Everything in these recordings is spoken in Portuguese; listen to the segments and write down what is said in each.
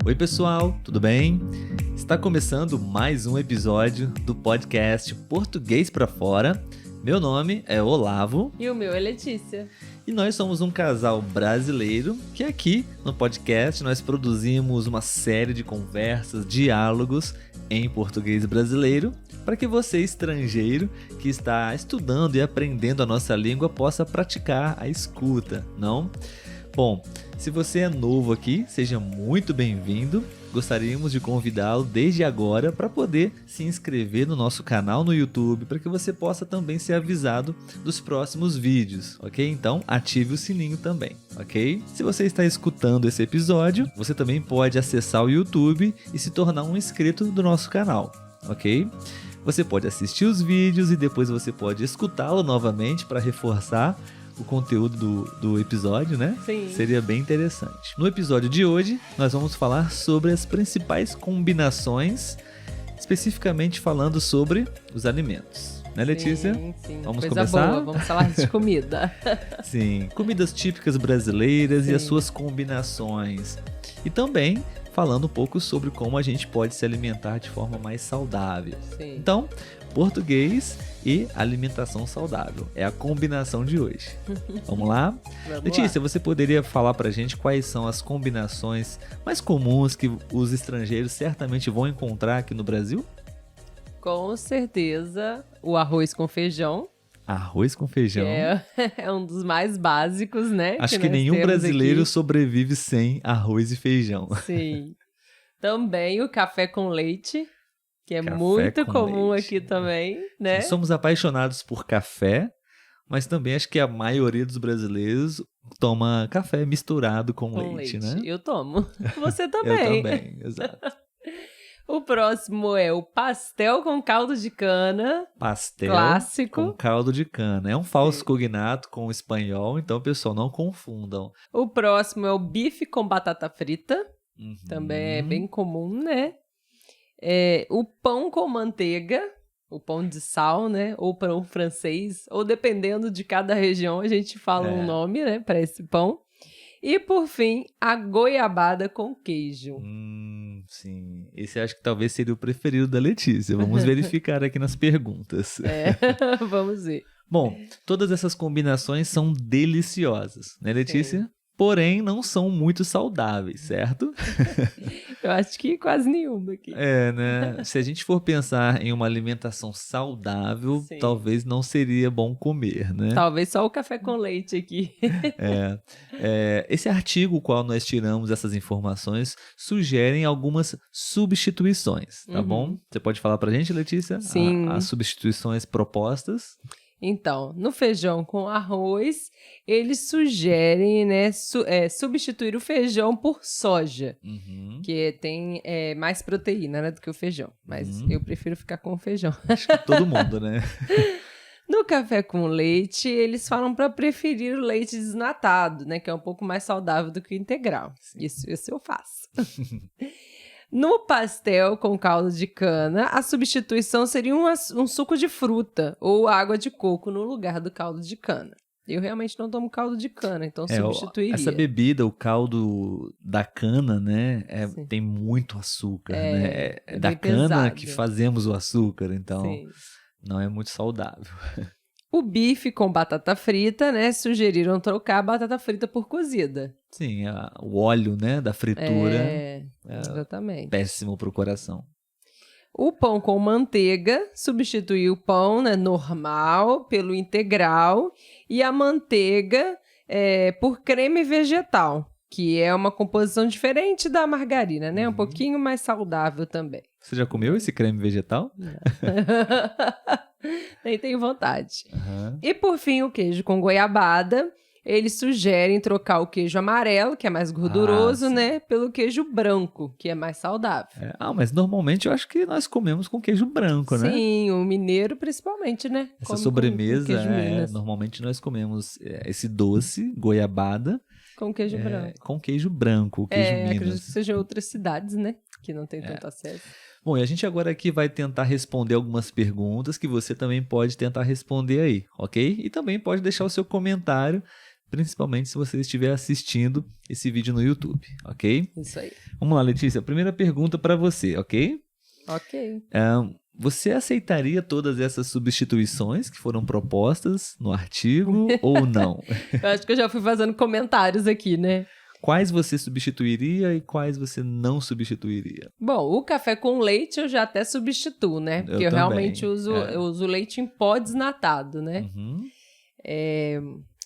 Oi pessoal, tudo bem? Está começando mais um episódio do podcast Português pra Fora. Meu nome é Olavo. E o meu é Letícia. E nós somos um casal brasileiro que aqui no podcast nós produzimos uma série de conversas, diálogos em português brasileiro para que você, estrangeiro, que está estudando e aprendendo a nossa língua, possa praticar a escuta, não? Bom, se você é novo aqui, seja muito bem-vindo. Gostaríamos de convidá-lo desde agora para poder se inscrever no nosso canal no YouTube, para que você possa também ser avisado dos próximos vídeos, ok? Então, ative o sininho também, ok? Se você está escutando esse episódio, você também pode acessar o YouTube e se tornar um inscrito do nosso canal, ok? Você pode assistir os vídeos e depois você pode escutá-lo novamente para reforçar o conteúdo do episódio, né? Sim. Seria bem interessante. No episódio de hoje, nós vamos falar sobre as principais combinações, especificamente falando sobre os alimentos. Né, Letícia? Sim. Vamos Coisa começar? Boa. Vamos falar de comida. Sim, comidas típicas brasileiras Sim. e as suas combinações. E também falando um pouco sobre como a gente pode se alimentar de forma mais saudável. Sim. Então, português e alimentação saudável é a combinação de hoje. Vamos lá? Letícia, você poderia falar pra gente quais são as combinações mais comuns que os estrangeiros certamente vão encontrar aqui no Brasil? Com certeza, o arroz com feijão. Arroz com feijão. É um dos mais básicos, né? Acho que nenhum brasileiro sobrevive sem arroz e feijão. Sim. Também o café com leite, que é Café muito com comum leite. aqui também, né? Sim, somos apaixonados por café, mas também acho que a maioria dos brasileiros toma café misturado com leite, né? Eu tomo. Você também. Eu também, exato. O próximo é o pastel com caldo de cana. Pastel clássico. Com caldo de cana. É um falso Sim. cognato com espanhol, então, pessoal, não confundam. O próximo é o bife com batata frita. Uhum. Também é bem comum, né? O pão com manteiga, o pão de sal, né? Ou pão francês, ou dependendo de cada região, a gente fala um nome, né? Para esse pão. E, por fim, a goiabada com queijo. Sim. Esse acho que talvez seria o preferido da Letícia. Vamos verificar aqui nas perguntas. Vamos ver. Bom, todas essas combinações são deliciosas, né, Letícia? Sim. Porém, não são muito saudáveis, certo? Eu acho que quase nenhuma aqui. Né? Se a gente for pensar em uma alimentação saudável, Sim. talvez não seria bom comer, né? Talvez só o café com leite aqui. Esse artigo, qual nós tiramos essas informações, sugerem algumas substituições, tá bom? Você pode falar pra gente, Letícia? Sim. As substituições propostas? Então, no feijão com arroz, eles sugerem, né, substituir o feijão por soja, que tem mais proteína, né, do que o feijão. Mas eu prefiro ficar com o feijão. Acho que todo mundo, né? No café com leite, eles falam para preferir o leite desnatado, né, que é um pouco mais saudável do que o integral. Isso eu faço. No pastel com caldo de cana, a substituição seria um suco de fruta ou água de coco no lugar do caldo de cana. Eu realmente não tomo caldo de cana, então substituiria. Essa bebida, o caldo da cana, né, tem muito açúcar, né? É da cana pesado. que fazemos o açúcar, então Sim. não é muito saudável. O bife com batata frita, né, sugeriram trocar a batata frita por cozida. Sim, o óleo, né, da fritura exatamente. Péssimo pro coração. O pão com manteiga substituiu o pão, né, normal pelo integral e a manteiga por creme vegetal, que é uma composição diferente da margarina, né, um pouquinho mais saudável também. Você já comeu esse creme vegetal? Não. Nem tenho vontade. E por fim, o queijo com goiabada. Eles sugerem trocar o queijo amarelo, que é mais gorduroso, né, pelo queijo branco, que é mais saudável. Mas normalmente eu acho que nós comemos com queijo branco, né? Sim, o mineiro principalmente, né? Essa sobremesa, com queijo normalmente nós comemos esse doce, goiabada, com queijo branco. Com queijo branco, queijo Minas. Acredito que sejam outras cidades, né, que não tem tanto acesso. Bom, e a gente agora aqui vai tentar responder algumas perguntas que você também pode tentar responder aí, ok? E também pode deixar o seu comentário principalmente se você estiver assistindo esse vídeo no YouTube, ok? Isso aí. Vamos lá, Letícia. Primeira pergunta para você, ok? Ok. Você aceitaria todas essas substituições que foram propostas no artigo ou não? Eu acho que eu já fui fazendo comentários aqui, né? Quais você substituiria e quais você não substituiria? Bom, o café com leite eu já até substituo, né? Porque eu também, realmente eu uso leite em pó desnatado, né? Uhum.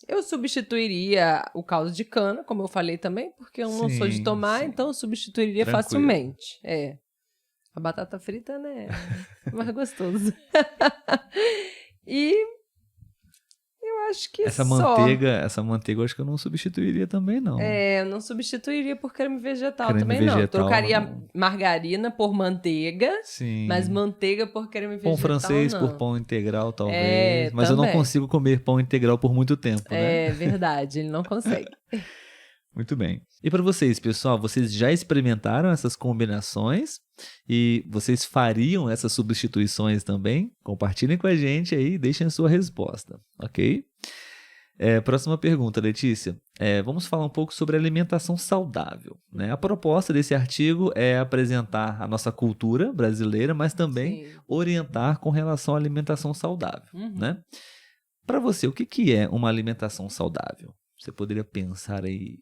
Eu substituiria o caldo de cana, como eu falei também, porque eu não sou de tomar, então eu substituiria Tranquilo. facilmente. A batata frita, né? É mais gostoso. E eu acho que Essa manteiga eu acho que eu não substituiria também, não. Eu não substituiria por creme vegetal Creme também, vegetal, não. Trocaria não. margarina por manteiga, Sim. mas manteiga por creme vegetal, Pão francês não. por pão integral, talvez. Mas eu não também. consigo comer pão integral por muito tempo, né? É verdade, ele não consegue. Muito bem. E para vocês, pessoal, vocês já experimentaram essas combinações? E vocês fariam essas substituições também? Compartilhem com a gente aí, deixem a sua resposta, ok? Próxima pergunta, Letícia. Vamos falar um pouco sobre alimentação saudável, né? A proposta desse artigo é apresentar a nossa cultura brasileira, mas também orientar com relação à alimentação saudável, né? Para você, o que é uma alimentação saudável? Você poderia pensar aí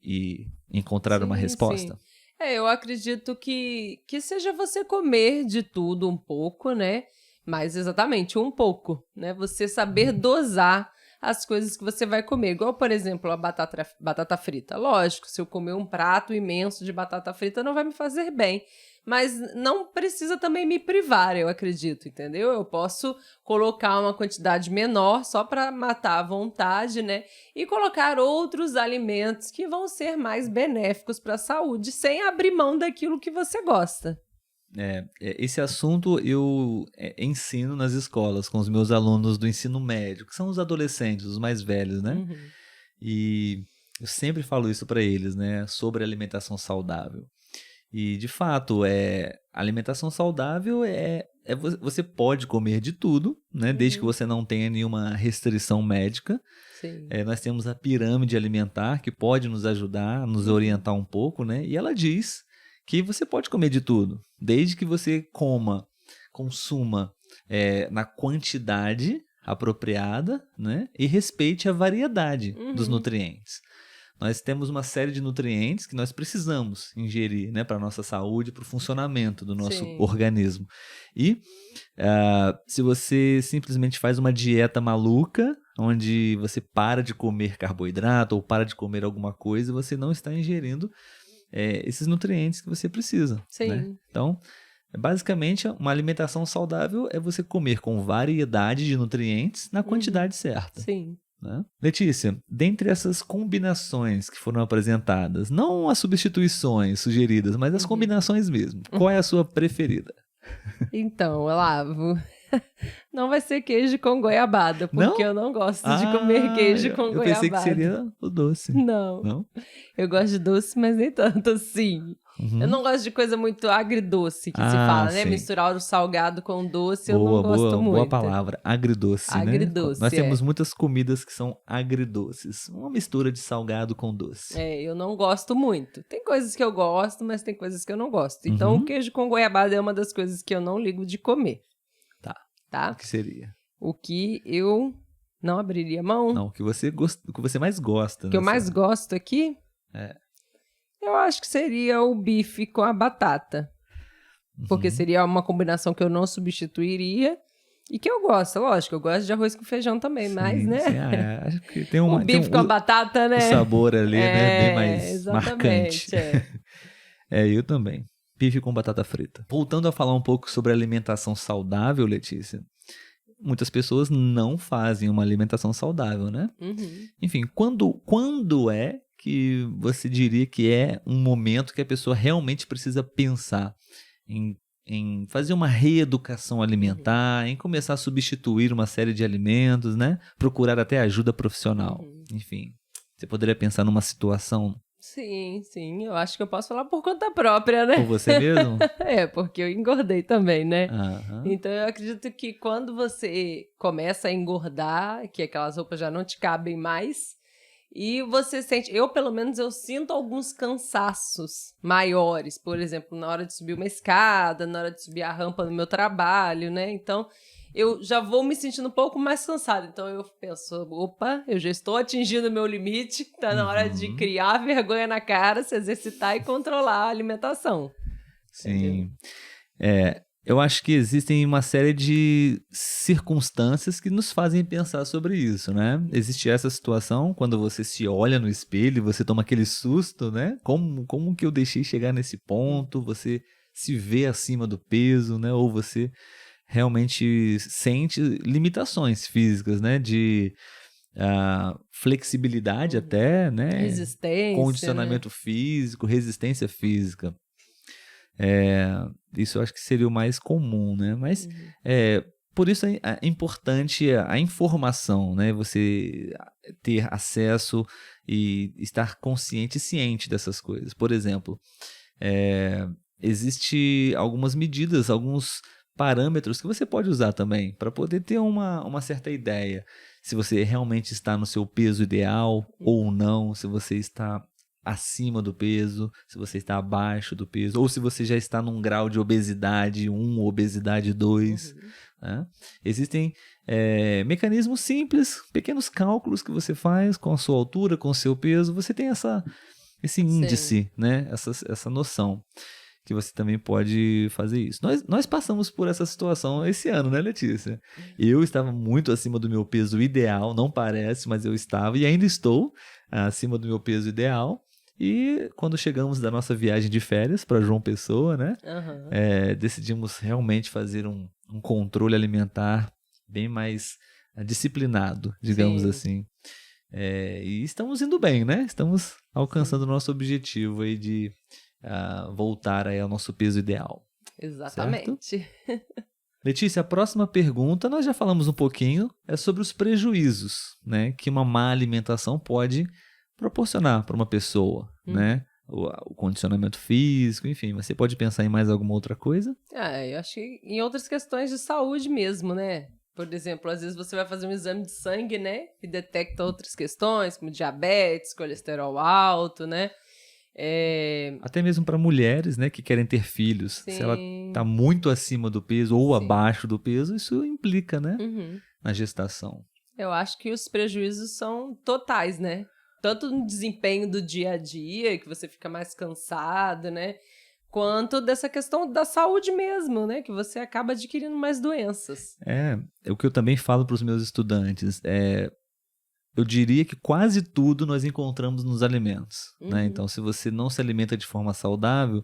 e encontrar uma resposta? Sim. Eu acredito que seja você comer de tudo um pouco, né? Mas exatamente, um pouco, né? Você saber dosar as coisas que você vai comer. Igual, por exemplo, a batata frita. Lógico, se eu comer um prato imenso de batata frita, não vai me fazer bem. Mas não precisa também me privar, eu acredito, entendeu? Eu posso colocar uma quantidade menor só para matar a vontade, né? E colocar outros alimentos que vão ser mais benéficos para a saúde, sem abrir mão daquilo que você gosta. Esse assunto eu ensino nas escolas com os meus alunos do ensino médio, que são os adolescentes, os mais velhos, né? E eu sempre falo isso para eles, né? Sobre alimentação saudável. E, de fato, alimentação saudável você pode comer de tudo, né? Desde que você não tenha nenhuma restrição médica. Sim. Nós temos a pirâmide alimentar, que pode nos ajudar, nos orientar um pouco, né? E ela diz que você pode comer de tudo, desde que você consuma na quantidade apropriada, né? E respeite a variedade dos nutrientes. Nós temos uma série de nutrientes que nós precisamos ingerir, né, para a nossa saúde, para o funcionamento do nosso organismo. E se você simplesmente faz uma dieta maluca, onde você para de comer carboidrato ou para de comer alguma coisa, você não está ingerindo esses nutrientes que você precisa. Sim. Né? Então, basicamente, uma alimentação saudável é você comer com variedade de nutrientes na quantidade certa. Sim. Né? Letícia, dentre essas combinações que foram apresentadas, não as substituições sugeridas, mas as combinações mesmo, qual é a sua preferida? Então, Olavo, não vai ser queijo com goiabada, porque eu não gosto de comer queijo com goiabada. Eu pensei que seria o doce. Não? Eu gosto de doce, mas nem tanto assim. Eu não gosto de coisa muito agridoce, que se fala, né? Sim. Misturar o salgado com doce, eu não gosto muito. Boa palavra, agridoce, né? Agridoce, Nós temos muitas comidas que são agridoces, uma mistura de salgado com doce. Eu não gosto muito. Tem coisas que eu gosto, mas tem coisas que eu não gosto. Então, o queijo com goiabada é uma das coisas que eu não ligo de comer. Tá? O que seria? O que eu não abriria mão? Não, o que você mais gosta. O que eu mais gosto aqui? Eu acho que seria o bife com a batata. Porque seria uma combinação que eu não substituiria e que eu gosto. Lógico, eu gosto de arroz com feijão também, mas, né? Sim, acho que tem o bife com a batata, né? O sabor ali, né? Bem mais marcante. Eu também. Bife com batata frita. Voltando a falar um pouco sobre alimentação saudável, Letícia, muitas pessoas não fazem uma alimentação saudável, né? Enfim, quando é que você diria que é um momento que a pessoa realmente precisa pensar em fazer uma reeducação alimentar, em começar a substituir uma série de alimentos, né? Procurar até ajuda profissional. Enfim, você poderia pensar numa situação... Sim, eu acho que eu posso falar por conta própria, né? Por você mesmo? Porque eu engordei também, né? Aham. Então eu acredito que quando você começa a engordar, que aquelas roupas já não te cabem mais, E você sente, eu pelo menos eu sinto alguns cansaços maiores, por exemplo, na hora de subir uma escada, na hora de subir a rampa no meu trabalho, né? Então, eu já vou me sentindo um pouco mais cansada. Então, eu penso, opa, eu já estou atingindo o meu limite, tá na hora de criar vergonha na cara, se exercitar e controlar a alimentação. Sim. Eu acho que existem uma série de circunstâncias que nos fazem pensar sobre isso, né? Existe essa situação quando você se olha no espelho e você toma aquele susto, né? Como que eu deixei chegar nesse ponto? Você se vê acima do peso, né? Ou você realmente sente limitações físicas, né? De flexibilidade até, né? Resistência, condicionamento físico, resistência física. Isso eu acho que seria o mais comum, né? Mas por isso é importante a informação, né? Você ter acesso e estar consciente e ciente dessas coisas. Por exemplo, existe algumas medidas, alguns parâmetros que você pode usar também para poder ter uma certa ideia se você realmente está no seu peso ideal ou não, se você está acima do peso, se você está abaixo do peso, ou se você já está num grau de obesidade 1 ou obesidade 2. Né? Existem mecanismos simples, pequenos cálculos que você faz com a sua altura, com o seu peso, você tem esse índice, né? essa noção que você também pode fazer isso. Nós passamos por essa situação esse ano, né, Letícia? Eu estava muito acima do meu peso ideal, não parece, mas eu estava e ainda estou acima do meu peso ideal. E quando chegamos da nossa viagem de férias para João Pessoa, né, decidimos realmente fazer um controle alimentar bem mais disciplinado, digamos assim. E estamos indo bem, né? Estamos alcançando o nosso objetivo aí de voltar aí ao nosso peso ideal. Exatamente. Letícia, a próxima pergunta, nós já falamos um pouquinho, é sobre os prejuízos, né, que uma má alimentação pode proporcionar para uma pessoa, né? O condicionamento físico, enfim. Você pode pensar em mais alguma outra coisa? Eu acho que em outras questões de saúde mesmo, né? Por exemplo, às vezes você vai fazer um exame de sangue, né? E detecta outras questões, como diabetes, colesterol alto, né? Até mesmo para mulheres, né, que querem ter filhos. Sim. Se ela está muito acima do peso ou abaixo do peso, isso implica, né, na gestação. Eu acho que os prejuízos são totais, né? Tanto no desempenho do dia a dia, que você fica mais cansado, né? Quanto dessa questão da saúde mesmo, né? Que você acaba adquirindo mais doenças. É o que eu também falo para os meus estudantes. Eu diria que quase tudo nós encontramos nos alimentos, né? Então, se você não se alimenta de forma saudável,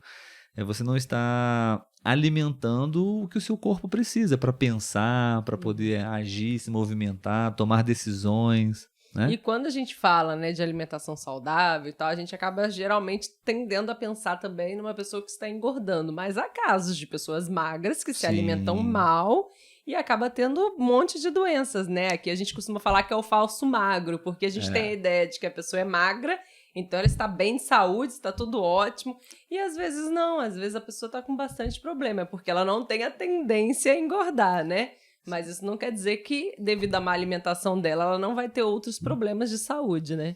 você não está alimentando o que o seu corpo precisa para pensar, para poder agir, se movimentar, tomar decisões. Né? E quando a gente fala, né, de alimentação saudável e tal, a gente acaba geralmente tendendo a pensar também numa pessoa que está engordando. Mas há casos de pessoas magras que se alimentam mal e acaba tendo um monte de doenças, né? Aqui a gente costuma falar que é o falso magro, porque a gente tem a ideia de que a pessoa é magra, então ela está bem de saúde, está tudo ótimo. E às vezes não, às vezes a pessoa está com bastante problema, porque ela não tem a tendência a engordar, né? Mas isso não quer dizer que, devido à má alimentação dela, ela não vai ter outros problemas de saúde, né?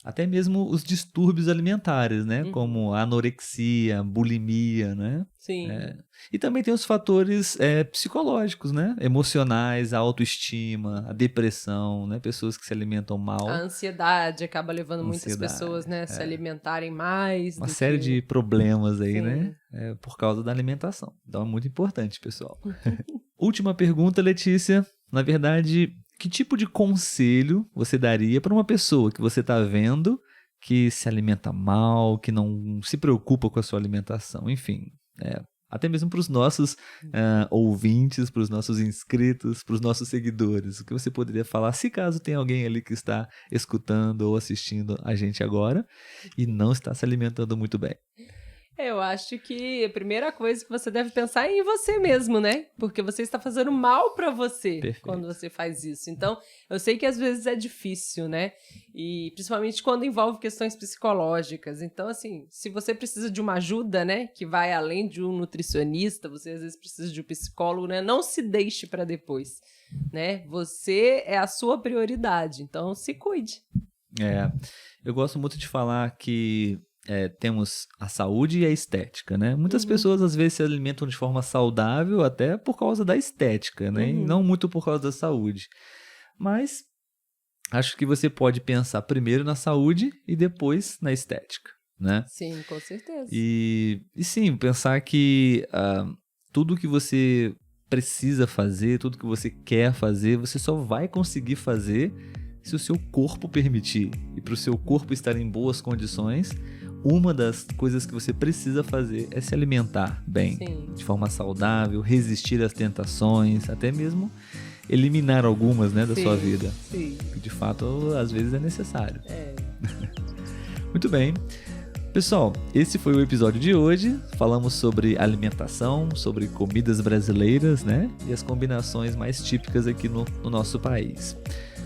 Até mesmo os distúrbios alimentares, né? Como a anorexia, bulimia, né? Sim. E também tem os fatores psicológicos, né? Emocionais, a autoestima, a depressão, né? Pessoas que se alimentam mal. A ansiedade acaba levando muitas pessoas, né? Se alimentarem mais. Uma série de problemas aí, Sim. né? Por causa da alimentação. Então é muito importante, pessoal. Última pergunta, Letícia. Na verdade, que tipo de conselho você daria para uma pessoa que você está vendo que se alimenta mal, que não se preocupa com a sua alimentação? Enfim, até mesmo para os nossos ouvintes, para os nossos inscritos, para os nossos seguidores. O que você poderia falar, se caso tem alguém ali que está escutando ou assistindo a gente agora e não está se alimentando muito bem? Eu acho que a primeira coisa que você deve pensar é em você mesmo, né? Porque você está fazendo mal para você. Perfeito. Quando você faz isso. Então, eu sei que às vezes é difícil, né? E principalmente quando envolve questões psicológicas. Então, assim, se você precisa de uma ajuda, né? Que vai além de um nutricionista, você às vezes precisa de um psicólogo, né? Não se deixe para depois, né? Você é a sua prioridade. Então, se cuide. Eu gosto muito de falar que temos a saúde e a estética, né? Muitas pessoas às vezes se alimentam de forma saudável até por causa da estética, né? E não muito por causa da saúde. Mas acho que você pode pensar primeiro na saúde e depois na estética, né? Sim, com certeza. E sim, pensar que tudo que você precisa fazer, tudo que você quer fazer, você só vai conseguir fazer se o seu corpo permitir. E para o seu corpo estar em boas condições, uma das coisas que você precisa fazer é se alimentar bem, de forma saudável, resistir às tentações, até mesmo eliminar algumas, né, da sua vida. Sim. Que de fato, às vezes é necessário. Muito bem. Pessoal, esse foi o episódio de hoje. Falamos sobre alimentação, sobre comidas brasileiras, né? E as combinações mais típicas aqui no nosso país.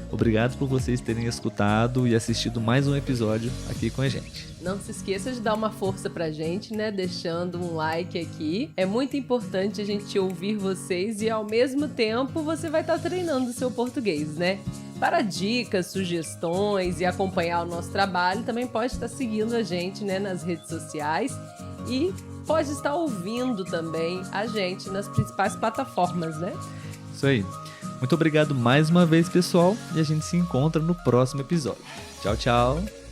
Obrigado por vocês terem escutado e assistido mais um episódio aqui com a gente. Não se esqueça de dar uma força pra gente, né? Deixando um like aqui. É muito importante a gente ouvir vocês e, ao mesmo tempo, você vai estar treinando o seu português, né? Para dicas, sugestões e acompanhar o nosso trabalho, também pode estar seguindo a gente, né, nas redes sociais e pode estar ouvindo também a gente nas principais plataformas, né? Isso aí. Muito obrigado mais uma vez, pessoal, e a gente se encontra no próximo episódio. Tchau, tchau!